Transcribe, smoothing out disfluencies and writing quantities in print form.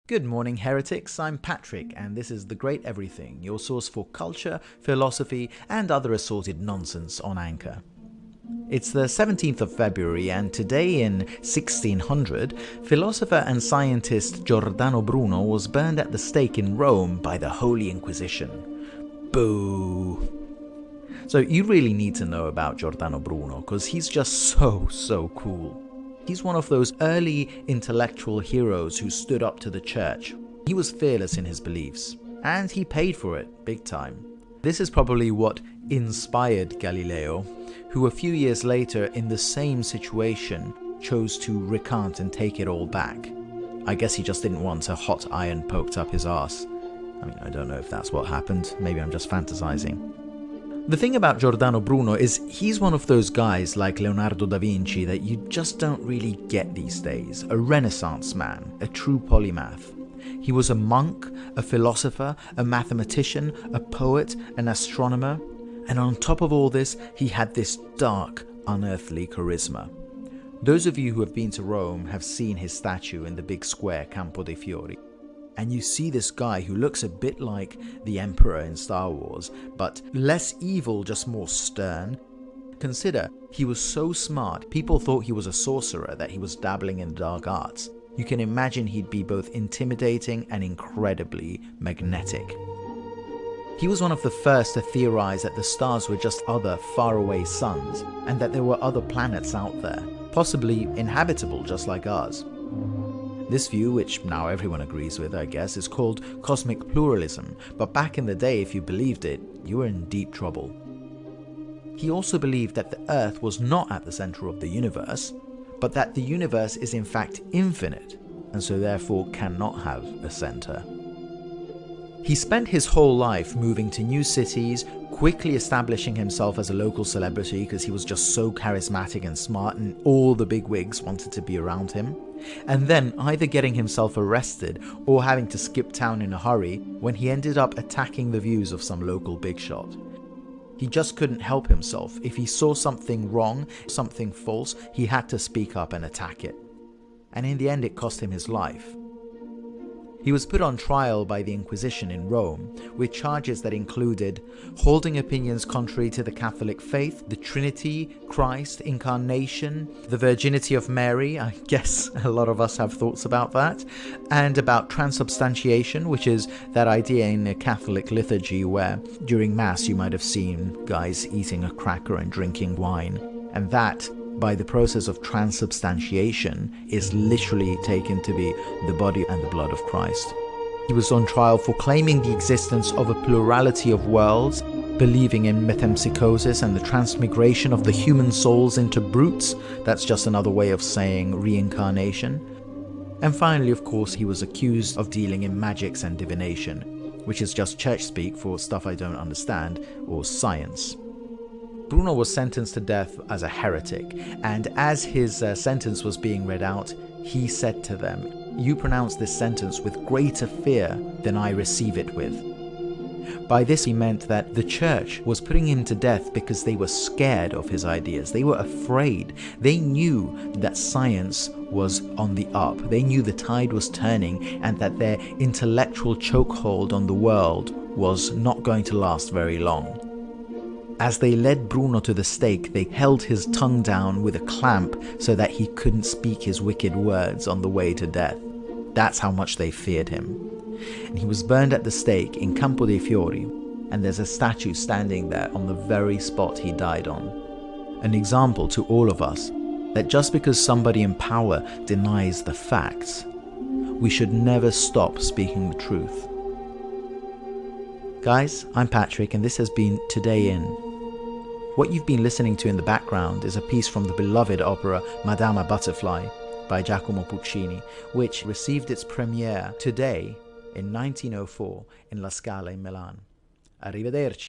Good morning, heretics. I'm Patrick, and this is The Great Everything, your source for culture, philosophy, and other assorted nonsense on Anchor. It's the 17th of February, and today in 1600, philosopher and scientist Giordano Bruno was burned at the stake in Rome by the Holy Inquisition. Boo! So you really need to know about Giordano Bruno, because he's just so cool. He's one of those early intellectual heroes who stood up to the church. He was fearless in his beliefs, and he paid for it big time. This is probably what inspired Galileo, who a few years later in the same situation chose to recant and take it all back. I guess he just didn't want a hot iron poked up his arse. I don't know if that's what happened. Maybe I'm just fantasizing. The thing about Giordano Bruno is he's one of those guys like Leonardo da Vinci that you just don't really get these days. A Renaissance man, a true polymath. He was a monk, a philosopher, a mathematician, a poet, an astronomer, and on top of all this, he had this dark, unearthly charisma. Those of you who have been to Rome have seen his statue in the big square Campo dei Fiori. And you see this guy who looks a bit like the Emperor in Star Wars, but less evil, just more stern. Consider, he was so smart, people thought he was a sorcerer, that he was dabbling in dark arts. You can imagine he'd be both intimidating and incredibly magnetic. He was one of the first to theorize that the stars were just other faraway suns, and that there were other planets out there, possibly inhabitable just like ours. This view, which now everyone agrees with, I guess, is called cosmic pluralism, but back in the day, if you believed it, you were in deep trouble. He also believed that the Earth was not at the center of the universe, but that the universe is in fact infinite, and so therefore cannot have a center. He spent his whole life moving to new cities, quickly establishing himself as a local celebrity because he was just so charismatic and smart and all the bigwigs wanted to be around him, and then either getting himself arrested or having to skip town in a hurry when he ended up attacking the views of some local bigshot. He just couldn't help himself. If he saw something wrong, something false, he had to speak up and attack it. And in the end it cost him his life. He was put on trial by the Inquisition in Rome with charges that included holding opinions contrary to the Catholic faith, the Trinity, Christ, incarnation, the virginity of Mary, I guess a lot of us have thoughts about that, and about transubstantiation, which is that idea in a Catholic liturgy where during Mass you might have seen guys eating a cracker and drinking wine, and that by the process of transubstantiation is literally taken to be the body and the blood of Christ. He was on trial for claiming the existence of a plurality of worlds, believing in metempsychosis and the transmigration of the human souls into brutes. That's just another way of saying reincarnation. And finally, of course, he was accused of dealing in magics and divination, which is just church speak for stuff I don't understand, or science. Bruno was sentenced to death as a heretic, and as his sentence was being read out, he said to them, "You pronounce this sentence with greater fear than I receive it with." By this he meant that the church was putting him to death because they were scared of his ideas. They were afraid. They knew that science was on the up. They knew the tide was turning and that their intellectual chokehold on the world was not going to last very long. As they led Bruno to the stake, they held his tongue down with a clamp so that he couldn't speak his wicked words on the way to death. That's how much they feared him. And he was burned at the stake in Campo dei Fiori, and there's a statue standing there on the very spot he died on. An example to all of us that just because somebody in power denies the facts, we should never stop speaking the truth. Guys, I'm Patrick, and this has been Today In. What you've been listening to in the background is a piece from the beloved opera Madama Butterfly by Giacomo Puccini, which received its premiere today in 1904 in La Scala in Milan. Arrivederci.